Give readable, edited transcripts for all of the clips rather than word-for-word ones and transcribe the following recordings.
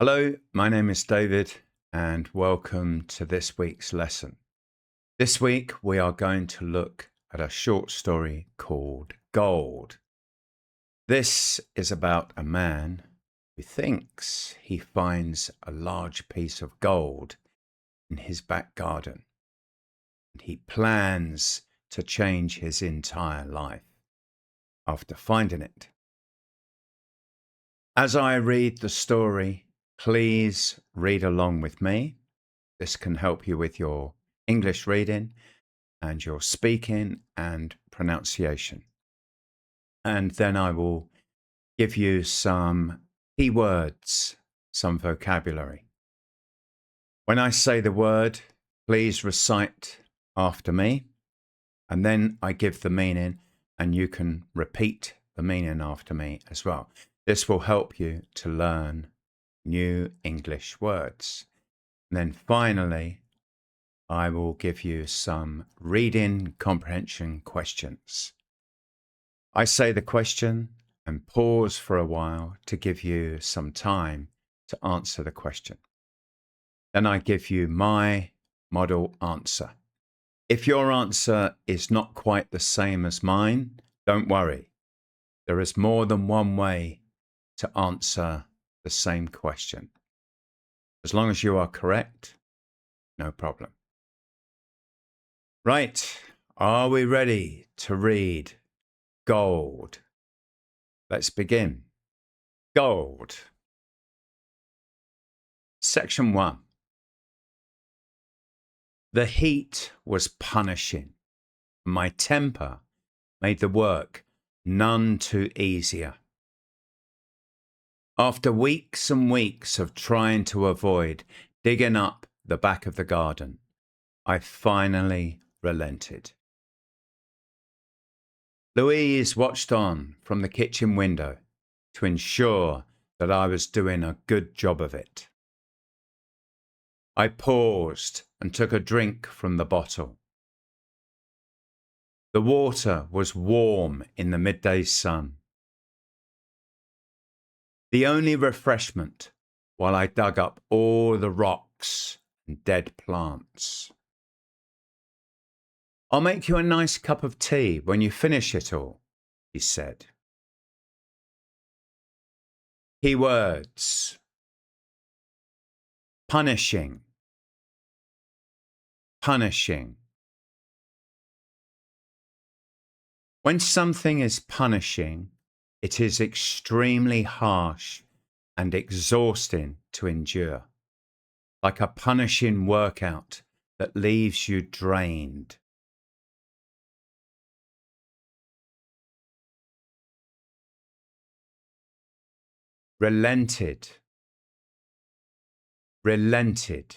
Hello, my name is David, and welcome to this week's lesson. This week, we are going to look at a short story called Gold. This is about a man who thinks he finds a large piece of gold in his back garden, and he plans to change his entire life after finding it. As I read the story, please read along with me. This can help you with your English reading and your speaking and pronunciation. And then I will give you some key words, some vocabulary. When I say the word, please recite after me, and then I give the meaning, and you can repeat the meaning after me as well. This will help you to learn new English words. And then finally, I will give you some reading comprehension questions. I say the question and pause for a while to give you some time to answer the question. Then I give you my model answer. If your answer is not quite the same as mine, don't worry. There is more than one way to answer the same question. As long as you are correct, no problem. Right, are we ready to read Gold? Let's begin. Gold. Section 1. The heat was punishing. My temper made the work none too easier. After weeks and weeks of trying to avoid digging up the back of the garden, I finally relented. Louise watched on from the kitchen window to ensure that I was doing a good job of it. I paused and took a drink from the bottle. The water was warm in the midday sun. The only refreshment while I dug up all the rocks and dead plants. I'll make you a nice cup of tea when you finish it all, he said. Key words: punishing, punishing. When something is punishing, it is extremely harsh and exhausting to endure, like a punishing workout that leaves you drained. Relented, relented.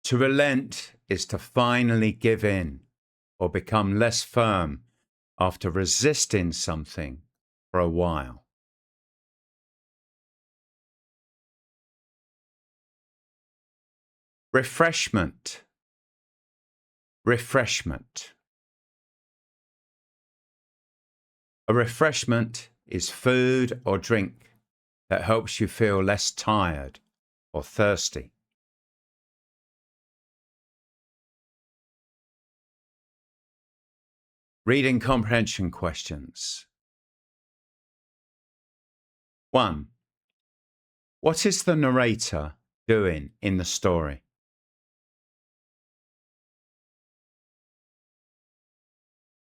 To relent is to finally give in or become less firm after resisting something for a while. Refreshment, refreshment. A refreshment is food or drink that helps you feel less tired or thirsty. Reading comprehension questions. 1. What is the narrator doing in the story?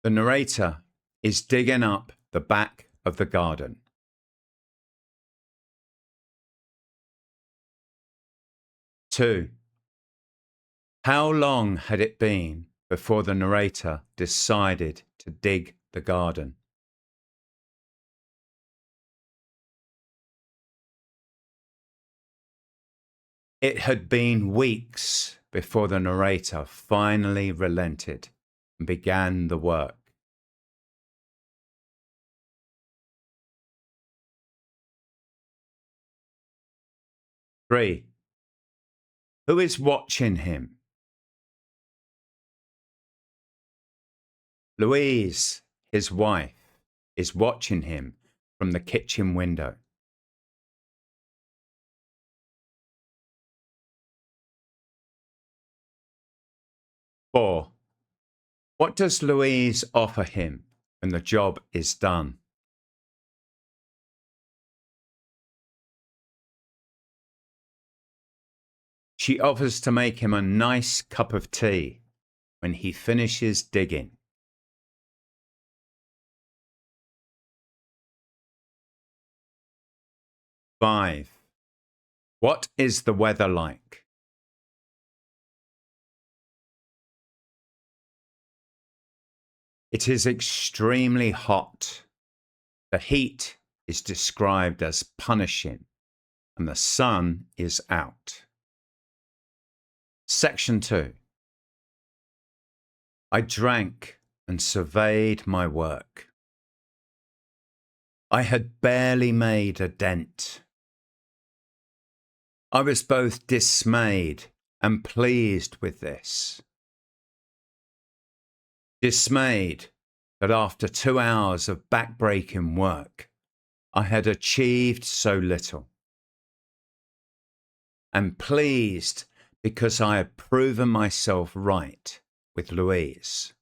The narrator is digging up the back of the garden. 2. How long had it been before the narrator decided to dig the garden? It had been weeks before the narrator finally relented and began the work. 3. Who is watching him? Louise, his wife, is watching him from the kitchen window. Four. What does Louise offer him when the job is done? She offers to make him a nice cup of tea when he finishes digging. 5. What is the weather like? It is extremely hot. The heat is described as punishing, and the sun is out. Section 2. I drank and surveyed my work. I had barely made a dent. I was both dismayed and pleased with this. Dismayed that after 2 hours of back-breaking work, I had achieved so little. And pleased because I had proven myself right with Louise.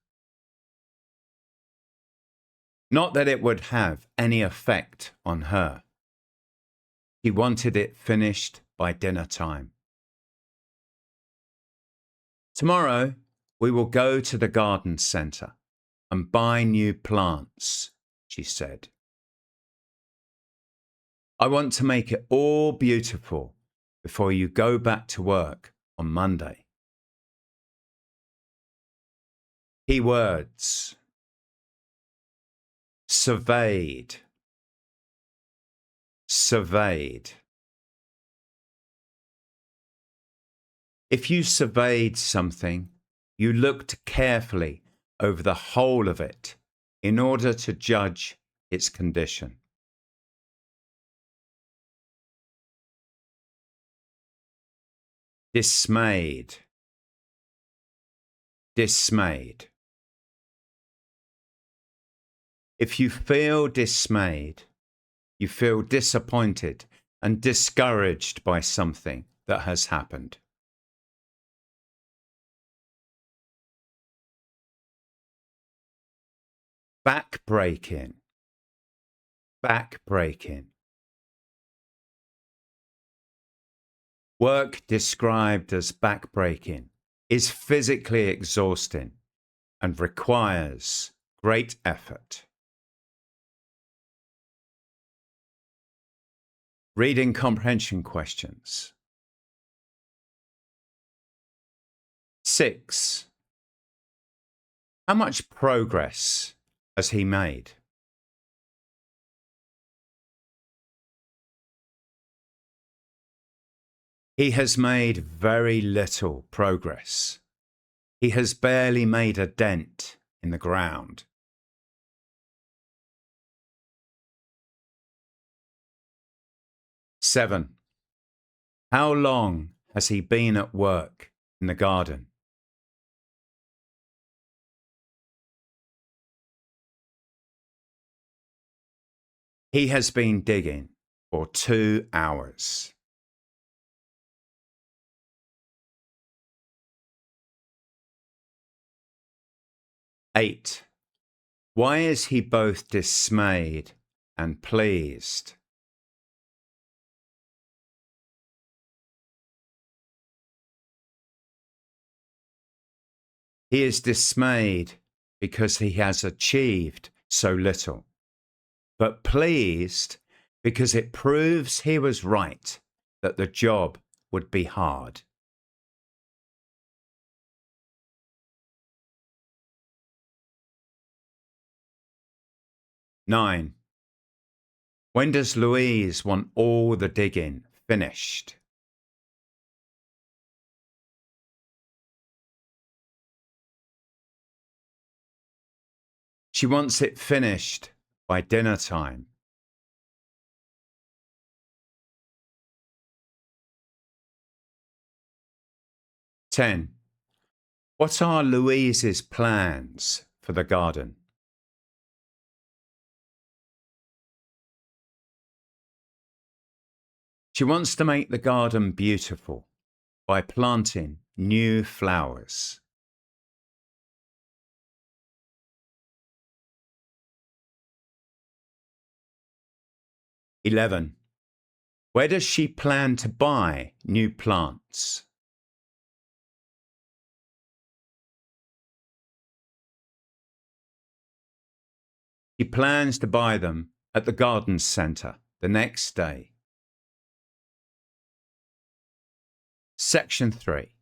Not that it would have any effect on her. He wanted it finished by dinner time. Tomorrow, we will go to the garden centre and buy new plants, she said. I want to make it all beautiful before you go back to work on Monday. Key words: surveyed, surveyed. If you surveyed something, you looked carefully over the whole of it in order to judge its condition. Dismayed, dismayed. If you feel dismayed, you feel disappointed and discouraged by something that has happened. Back-breaking, back-breaking. Work described as back-breaking is physically exhausting and requires great effort. Reading comprehension questions. 6. How much progress has he made? He has made very little progress. He has barely made a dent in the ground. 7. How long has he been at work in the garden? He has been digging for 2 hours. 8. Why is he both dismayed and pleased? He is dismayed because he has achieved so little, but pleased because it proves he was right that the job would be hard. 9. When does Louise want all the digging finished? She wants it finished by dinner time. 10. What are Louise's plans for the garden? She wants to make the garden beautiful by planting new flowers. (11) Where does she plan to buy new plants? She plans to buy them at the garden centre the next day. Section 3.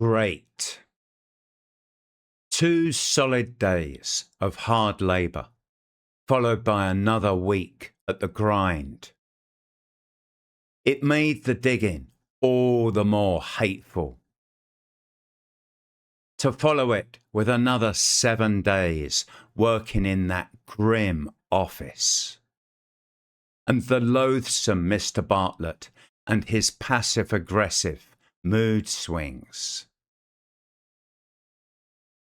Great. 2 solid days of hard labour, followed by another week at the grind. It made the digging all the more hateful. To follow it with another 7 days working in that grim office. And the loathsome Mr. Bartlett and his passive-aggressive mood swings.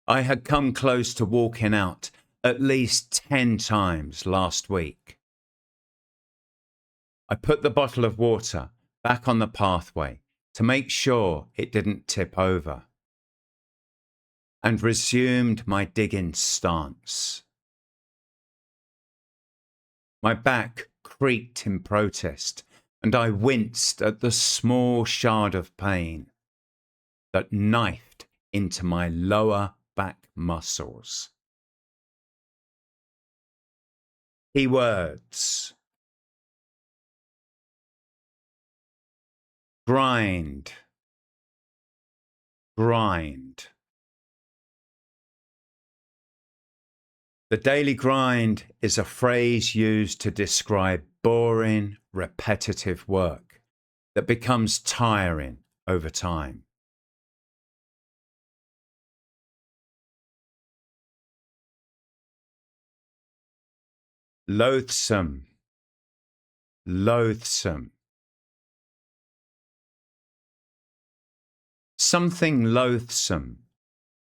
I had come close to walking out at least 10 times last week. I put the bottle of water back on the pathway to make sure it didn't tip over, and resumed my digging stance. My back creaked in protest, and I winced at the small shard of pain that knifed into my lower back muscles. Keywords: grind, grind. The daily grind is a phrase used to describe boring, repetitive work that becomes tiring over time. Loathsome, loathsome. Something loathsome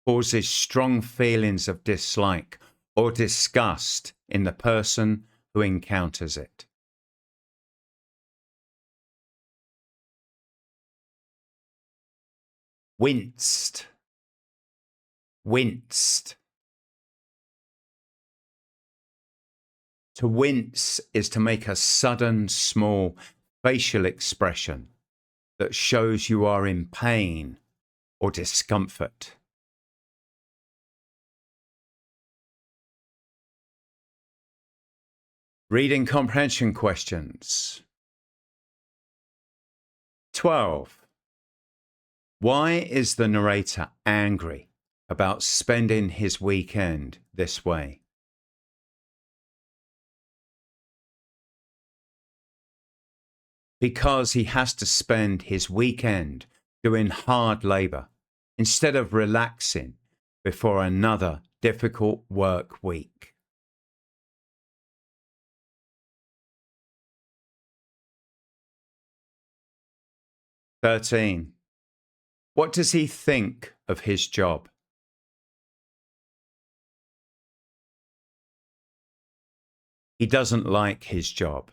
causes strong feelings of dislike or disgust in the person who encounters it. Winced, winced. To wince is to make a sudden, small facial expression that shows you are in pain or discomfort. Reading comprehension questions. 12. Why is the narrator angry about spending his weekend this way? Because he has to spend his weekend doing hard labour instead of relaxing before another difficult work week. (13) What does he think of his job? He doesn't like his job.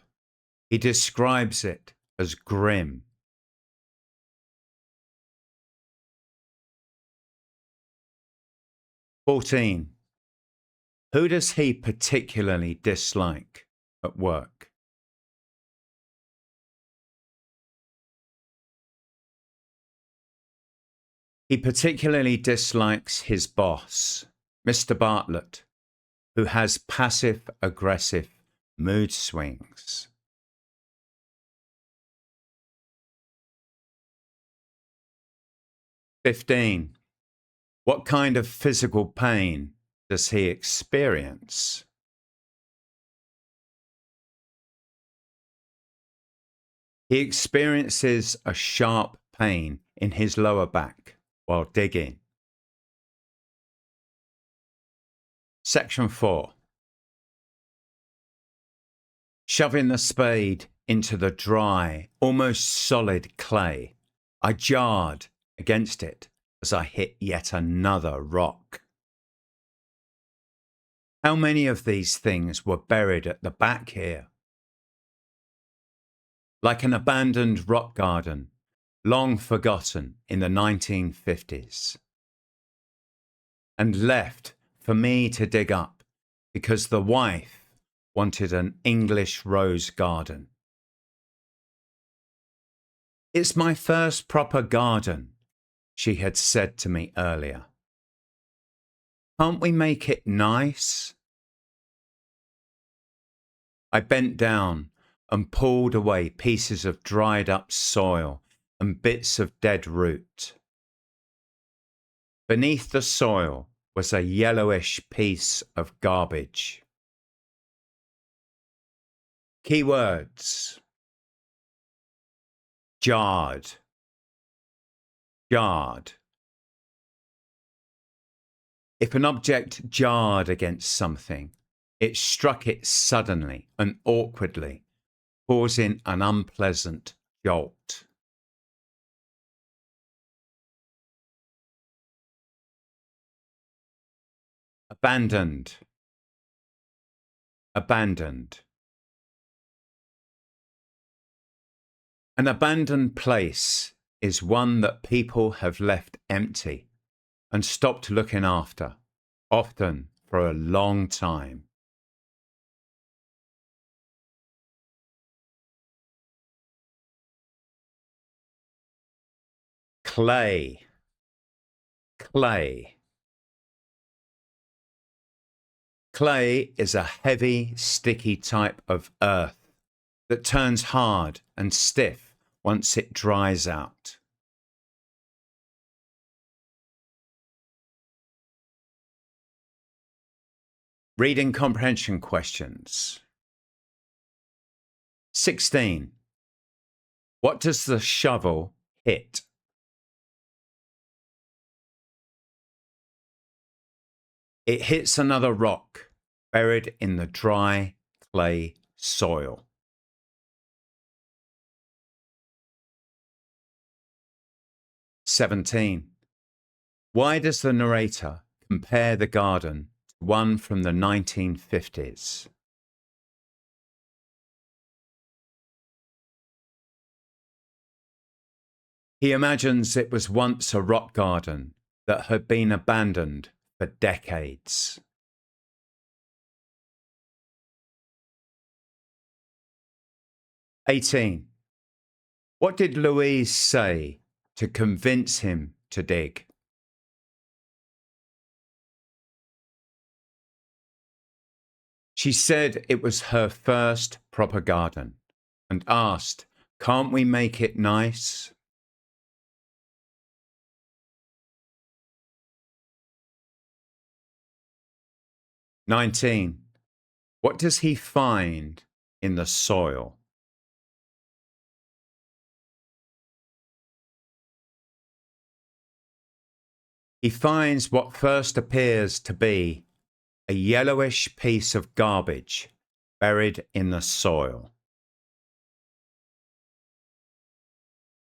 He describes it as grim. (14) Who does he particularly dislike at work? He particularly dislikes his boss, Mr. Bartlett, who has passive-aggressive mood swings. (15) What kind of physical pain does he experience? He experiences a sharp pain in his lower back while digging. Section 4. Shoving the spade into the dry, almost solid clay, I jarred against it as I hit yet another rock. How many of these things were buried at the back here? like an abandoned rock garden, long forgotten in the 1950s, and left for me to dig up because the wife wanted an English rose garden. It's my first proper garden, she had said to me earlier. Can't we make it nice? I bent down and pulled away pieces of dried up soil and bits of dead root. Beneath the soil was a yellowish piece of garbage. Keywords: jarred, jarred. If an object jarred against something, it struck it suddenly and awkwardly, causing an unpleasant jolt. Abandoned, abandoned. An abandoned place is one that people have left empty and stopped looking after, often for a long time. Clay, clay. Clay is a heavy, sticky type of earth that turns hard and stiff once it dries out. Reading comprehension questions. 16. What does the shovel hit? It hits another rock buried in the dry clay soil. 17. Why does the narrator compare the garden to one from the 1950s? He imagines it was once a rock garden that had been abandoned for decades. 18. What did Louise say to convince him to dig? She said it was her first proper garden and asked, "Can't we make it nice?" 19. What does he find in the soil? He finds what first appears to be a yellowish piece of garbage buried in the soil.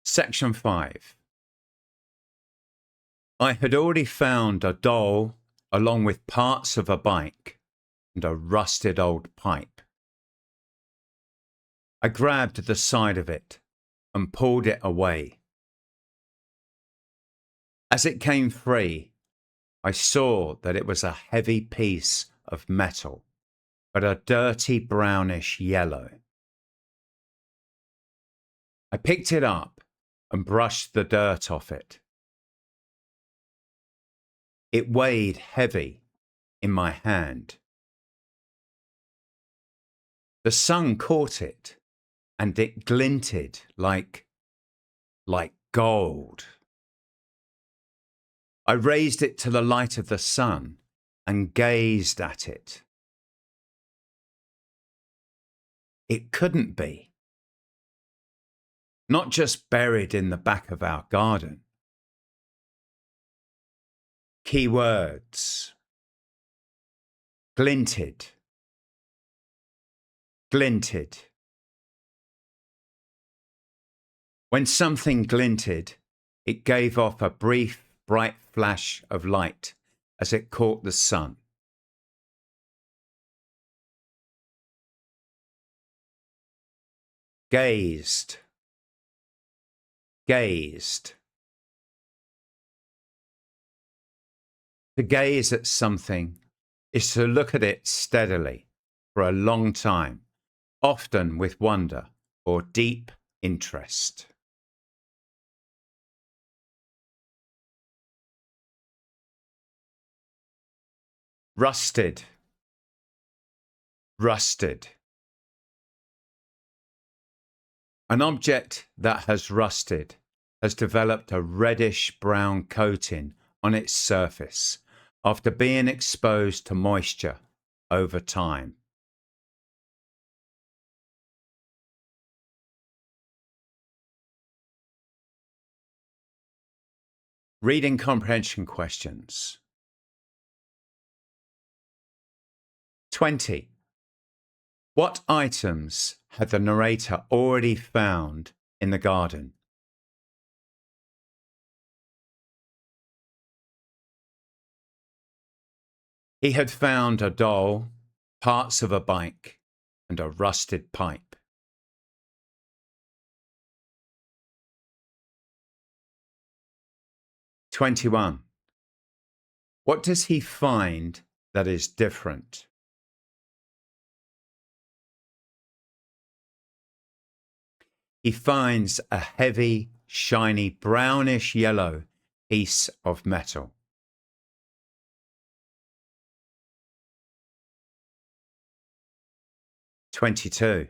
Section 5. I had already found a doll along with parts of a bike and a rusted old pipe. I grabbed the side of it and pulled it away. As it came free, I saw that it was a heavy piece of metal, but a dirty brownish yellow. I picked it up and brushed the dirt off it. It weighed heavy in my hand. The sun caught it and it glinted like gold. I raised it to the light of the sun and gazed at it. It couldn't be. Not just buried in the back of our garden. Keywords: glinted, glinted. When something glinted, it gave off a brief, bright flash of light as it caught the sun. gazed, gazed. To gaze at something is to look at it steadily for a long time, often with wonder or deep interest. Rusted, rusted. An object that has rusted has developed a reddish-brown coating on its surface after being exposed to moisture over time. Reading comprehension questions. 20. What items had the narrator already found in the garden? He had found a doll, parts of a bike, and a rusted pipe. 21. What does he find that is different? He finds a heavy, shiny, brownish yellow piece of metal. 22.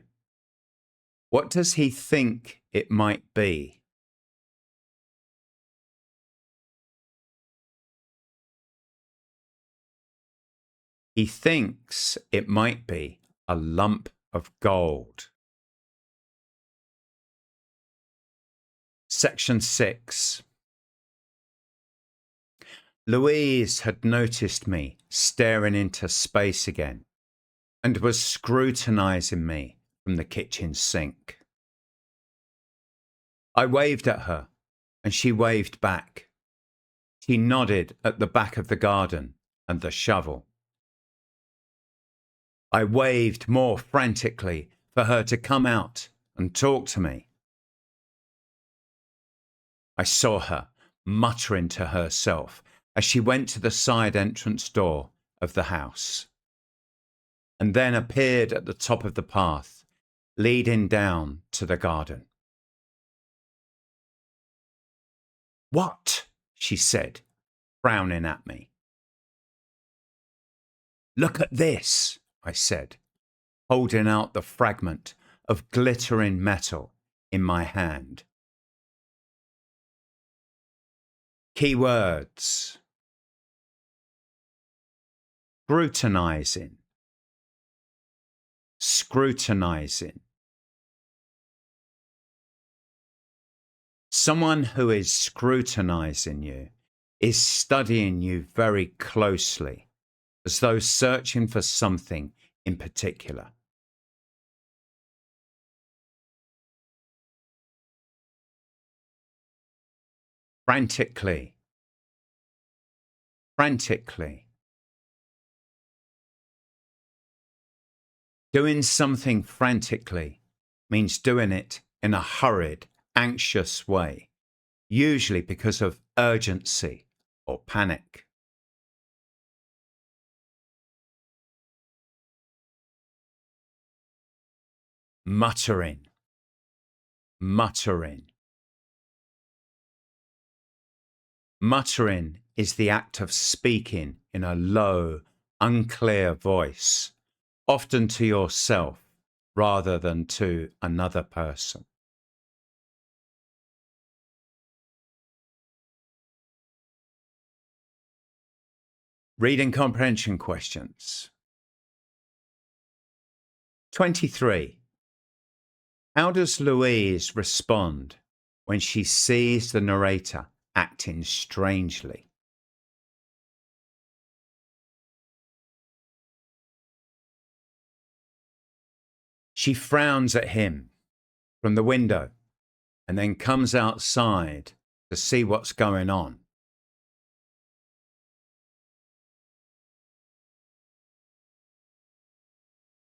What does he think it might be? He thinks it might be a lump of gold. Section 6. Louise had noticed me staring into space again and was scrutinizing me from the kitchen sink. I waved at her and she waved back. She nodded at the back of the garden and the shovel. I waved more frantically for her to come out and talk to me. I saw her muttering to herself as she went to the side entrance door of the house and then appeared at the top of the path leading down to the garden. "What?" she said, frowning at me. "Look at this," I said, holding out the fragment of glittering metal in my hand. Keywords: scrutinizing, scrutinizing. Someone who is scrutinizing you is studying you very closely, as though searching for something in particular. Frantically, frantically. Doing something frantically means doing it in a hurried, anxious way, usually because of urgency or panic. Muttering, muttering. Muttering is the act of speaking in a low, unclear voice, often to yourself rather than to another person. Reading comprehension questions. 23. How does Louise respond when she sees the narrator acting strangely? She frowns at him from the window and then comes outside to see what's going on.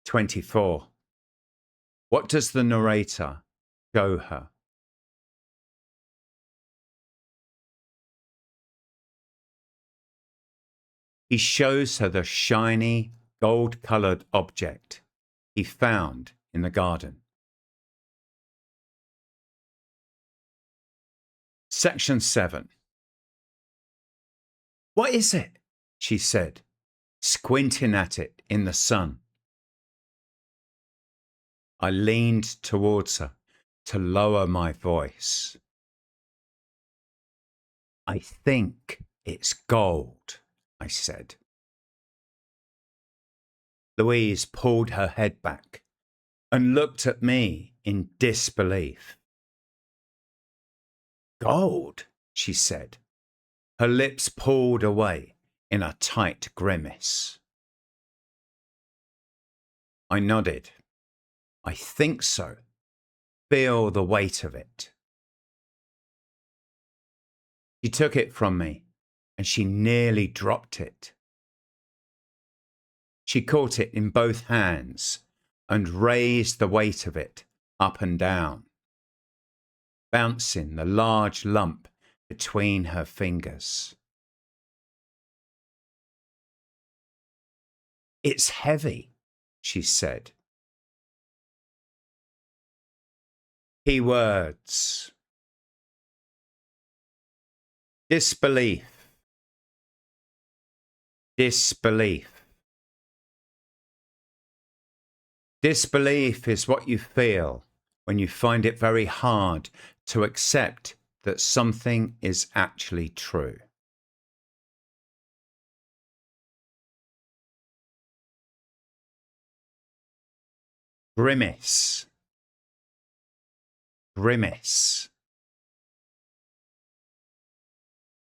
24. What does the narrator show her? He shows her the shiny, gold-colored object he found in the garden. Section 7. What is it? She said, squinting at it in the sun. I leaned towards her to lower my voice. I think it's gold, I said. Louise pulled her head back and looked at me in disbelief. Gold, she said, her lips pulled away in a tight grimace. I nodded. I think so. Feel the weight of it. She took it from me, and she nearly dropped it. She caught it in both hands and raised the weight of it up and down, bouncing the large lump between her fingers. It's heavy, she said. Key words. Disbelief. Disbelief. Disbelief is what you feel when you find it very hard to accept that something is actually true. Grimace. Grimace.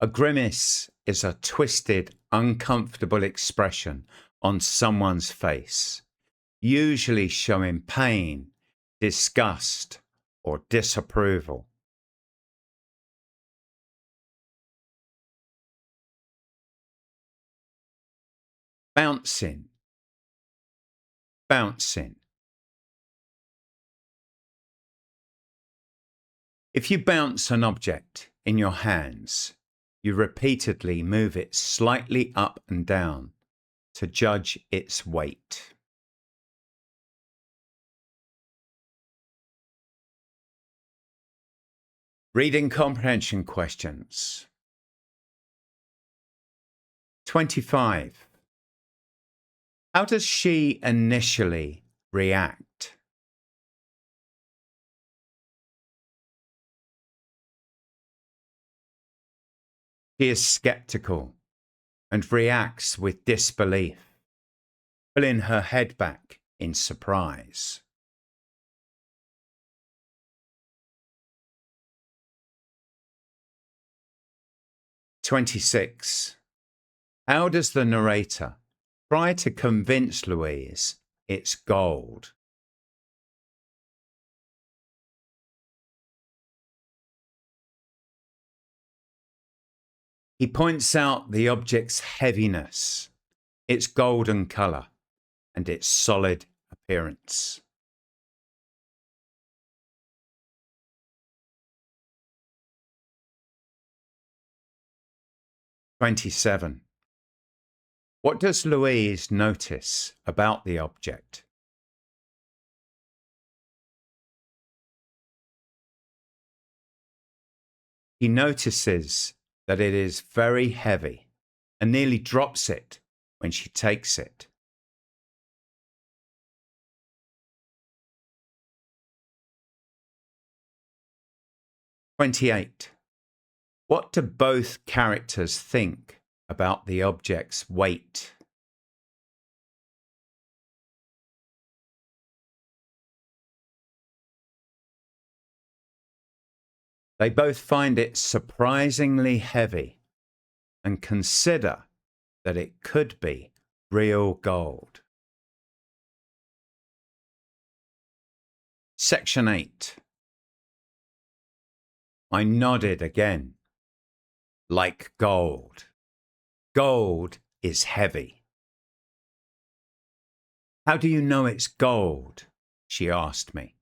A grimace is a twisted, uncomfortable expression on someone's face, usually showing pain, disgust, or disapproval. Bouncing. Bouncing. If you bounce an object in your hands, you repeatedly move it slightly up and down to judge its weight. Reading comprehension questions. 25. How does she initially react? She is skeptical and reacts with disbelief, pulling her head back in surprise. "26. How does the narrator try to convince Louise it's gold? He points out the object's heaviness, its golden colour, and its solid appearance. "27. What does Louise notice about the object? He notices that it is very heavy and nearly drops it when she takes it. "28. What do both characters think about the object's weight? They both find it surprisingly heavy and consider that it could be real gold. Section 8. I nodded again. Like gold. Gold is heavy. How do you know it's gold? she asked me.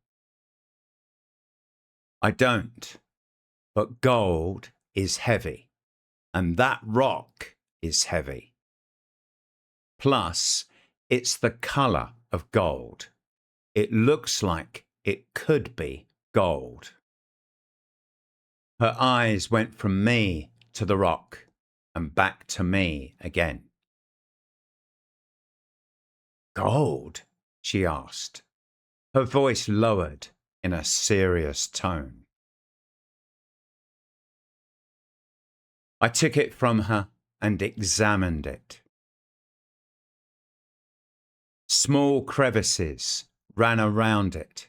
I don't, but gold is heavy, and that rock is heavy. Plus, it's the color of gold. It looks like it could be gold. Her eyes went from me to the rock and back to me again. Gold? She asked, her voice lowered in a serious tone. I took it from her and examined it. Small crevices ran around it,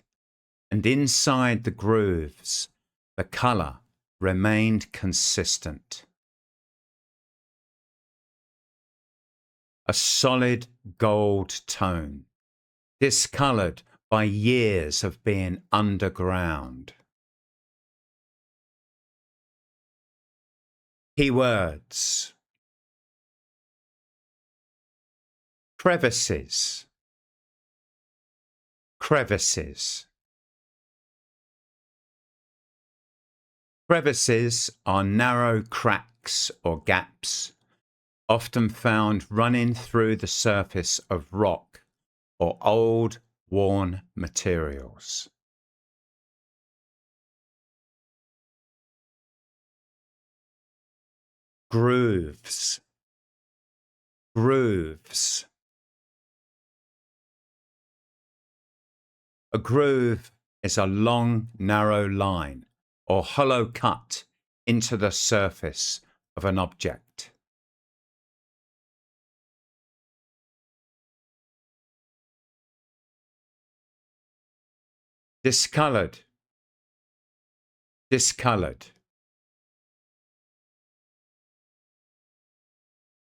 and inside the grooves, the color remained consistent. A solid gold tone, discolored by years of being underground. Keywords: crevices, crevices. Crevices are narrow cracks or gaps, often found running through the surface of rock or old, worn materials. Grooves, grooves. A groove is a long, narrow line or hollow cut into the surface of an object. Discolored, discolored.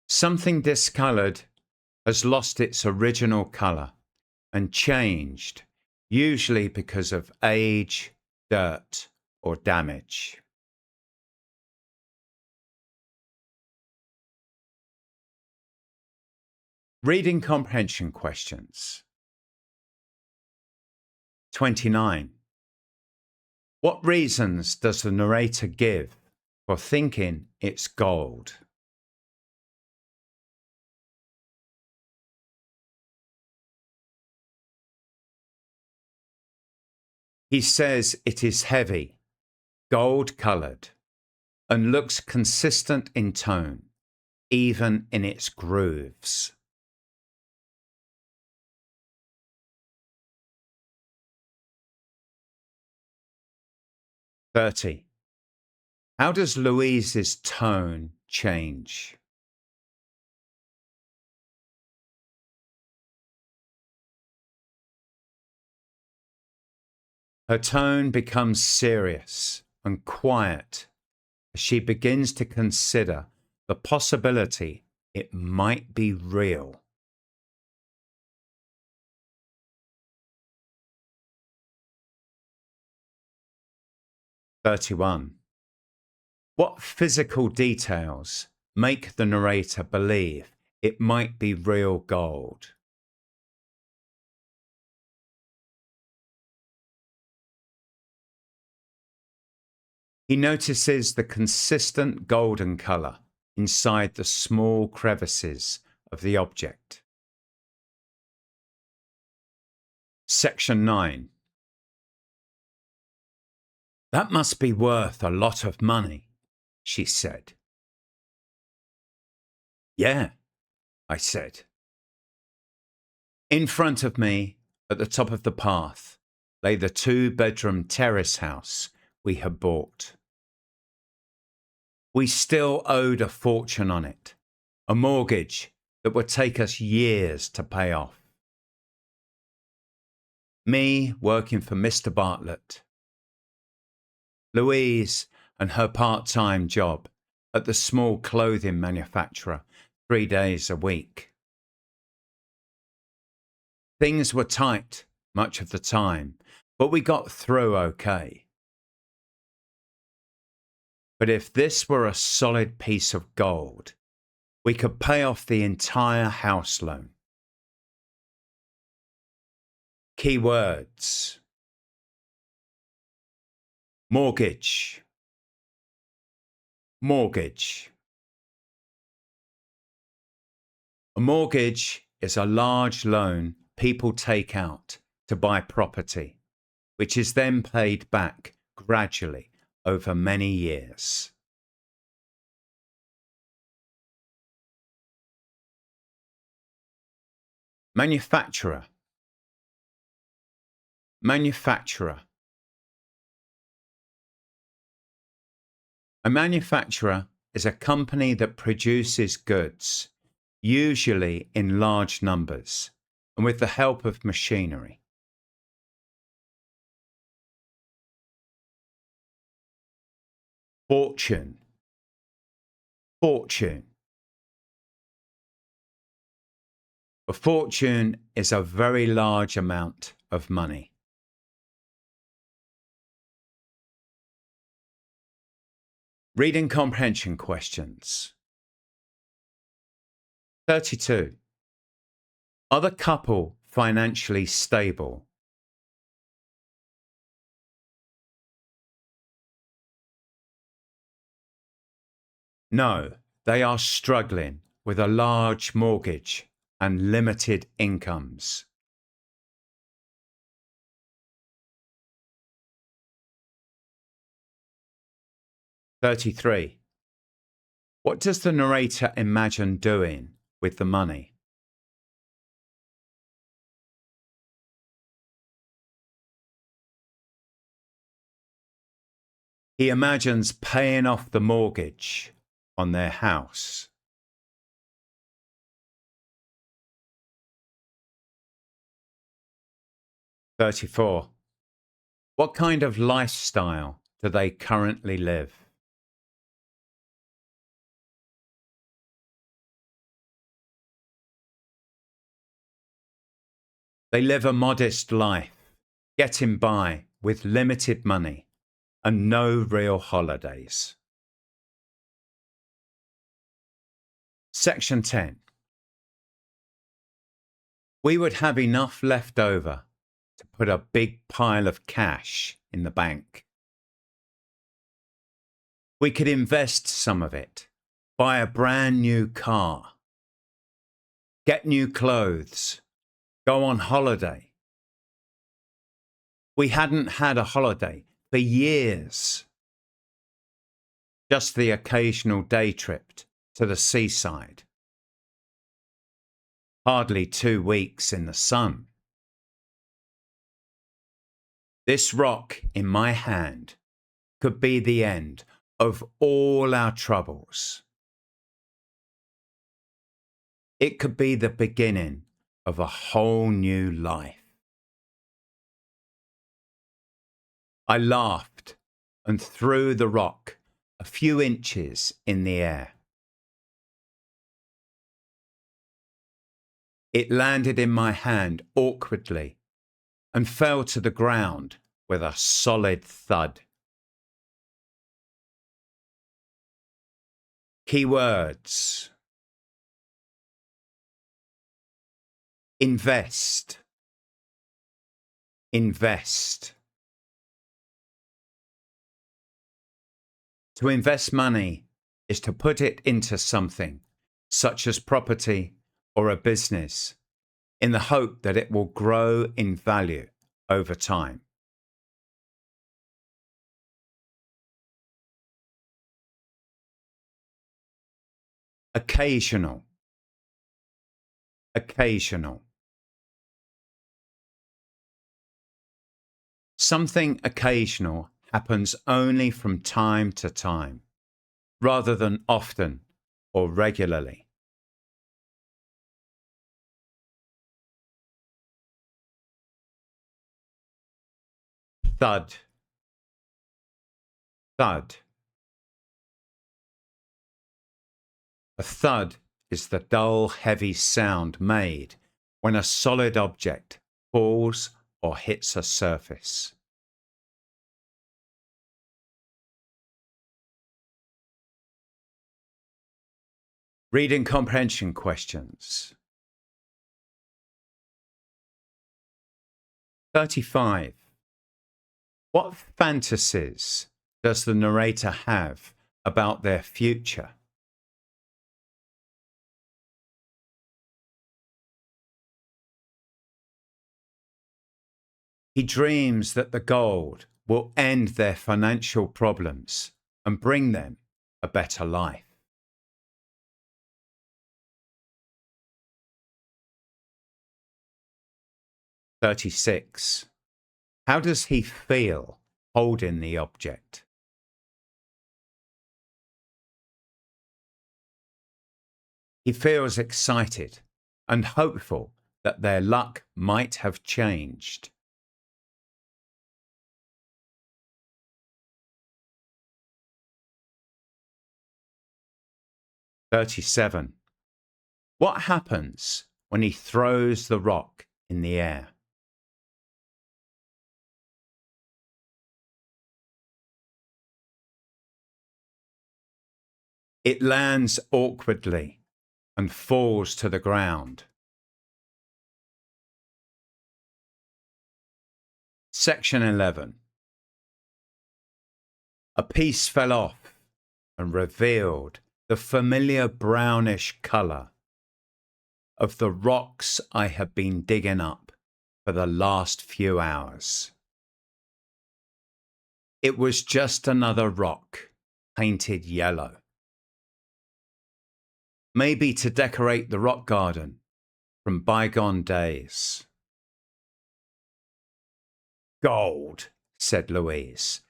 Something discolored has lost its original color and changed, usually because of age, dirt, or damage. Reading comprehension questions. 29. What reasons does the narrator give for thinking it's gold? He says it is heavy, gold-colored, and looks consistent in tone, even in its grooves. "30. How does Louise's tone change?" Her tone becomes serious and quiet as she begins to consider the possibility it might be real. "31. What physical details make the narrator believe it might be real gold?" He notices the consistent golden color inside the small crevices of the object. Section 9. "That must be worth a lot of money," she said. "Yeah," I said. In front of me, at the top of the path, lay the 2-bedroom terrace house we had bought. We still owed a fortune on it, a mortgage that would take us years to pay off. Me working for Mr. Bartlett. Louise and her part-time job at the small clothing manufacturer 3 days a week. Things were tight much of the time, but we got through okay. But if this were a solid piece of gold, we could pay off the entire house loan. Keywords: mortgage, mortgage. A mortgage is a large loan people take out to buy property, which is then paid back gradually over many years. Manufacturer, manufacturer. A manufacturer is a company that produces goods, usually in large numbers and with the help of machinery. Fortune, fortune. A fortune is a very large amount of money. Reading comprehension questions. 32. Are the couple financially stable? No, they are struggling with a large mortgage and limited incomes. 33. What does the narrator imagine doing with the money? He imagines paying off the mortgage on their house. 34. What kind of lifestyle do they currently live? They live a modest life, getting by with limited money and no real holidays. Section 10. We would have enough left over to put a big pile of cash in the bank. We could invest some of it, buy a brand new car, get new clothes, go on holiday. We hadn't had a holiday for years. Just the occasional day trip to the seaside. Hardly 2 weeks in the sun. This rock in my hand could be the end of all our troubles. It could be the beginning of a whole new life. I laughed and threw the rock a few inches in the air. It landed in my hand awkwardly and fell to the ground with a solid thud. Keywords: invest, invest. To invest money is to put it into something, such as property or a business, in the hope that it will grow in value over time. Occasional, occasional. Something occasional happens only from time to time, rather than often or regularly. Thud, thud. A thud is the dull, heavy sound made when a solid object falls or hits a surface. Reading comprehension questions. 35. What fantasies does the narrator have about their future? He dreams that the gold will end their financial problems and bring them a better life. 36. How does he feel holding the object? He feels excited and hopeful that their luck might have changed. 37. What happens when he throws the rock in the air? It lands awkwardly and falls to the ground. Section 11. A piece fell off and revealed the familiar brownish colour of the rocks I have been digging up for the last few hours. It was just another rock painted yellow. Maybe to decorate the rock garden from bygone days. Gold, said Louise,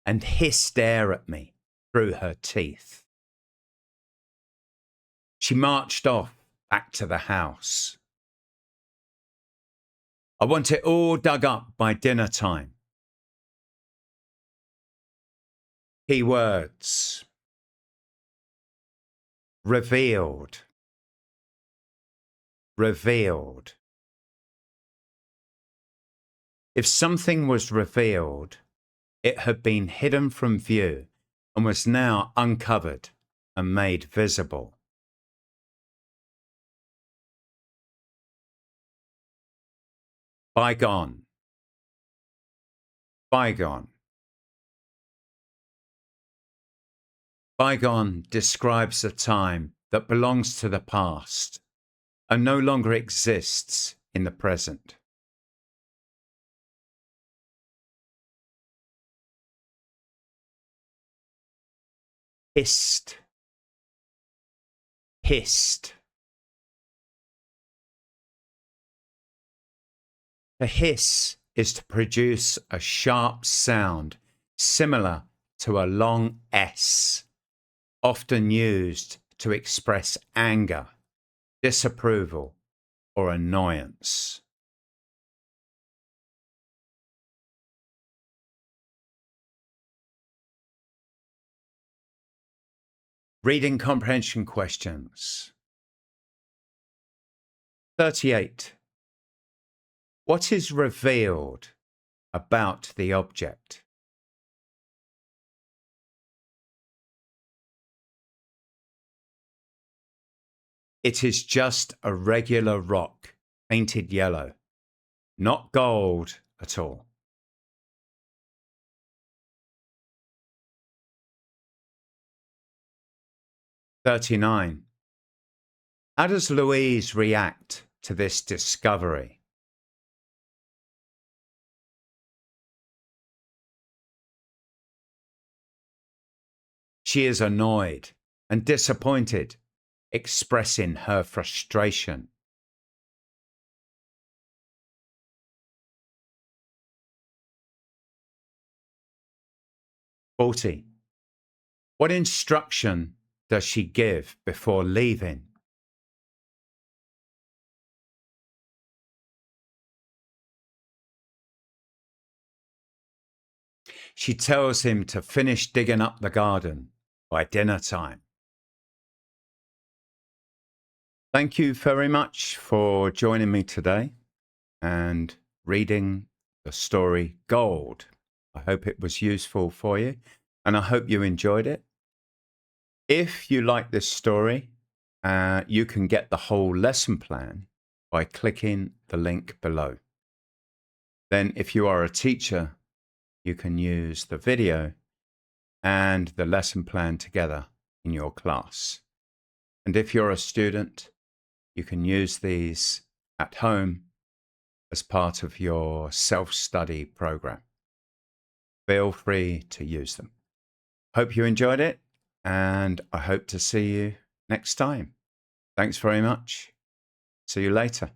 and hissed air at me through her teeth. She marched off back to the house. I want it all dug up by dinner time. Key words. Revealed. Revealed. If something was revealed, it had been hidden from view and was now uncovered and made visible. Bygone. Bygone. Bygone describes a time that belongs to the past and no longer exists in the present. Hissed. Hissed. To hiss is to produce a sharp sound similar to a long S, often used to express anger, disapproval, or annoyance. Reading comprehension questions. 38. What is revealed about the object? It is just a regular rock painted yellow, not gold at all. "39. How does Louise react to this discovery? She is annoyed and disappointed, expressing her frustration. "40. What instruction does she give before leaving? She tells him to finish digging up the garden by dinner time. Thank you very much for joining me today and reading the story Gold. I hope it was useful for you and I hope you enjoyed it. If you like this story, you can get the whole lesson plan by clicking the link below. Then if you are a teacher, you can use the video and the lesson plan together in your class. And if you're a student, you can use these at home as part of your self-study program. Feel free to use them. Hope you enjoyed it, and I hope to see you next time. Thanks very much. See you later.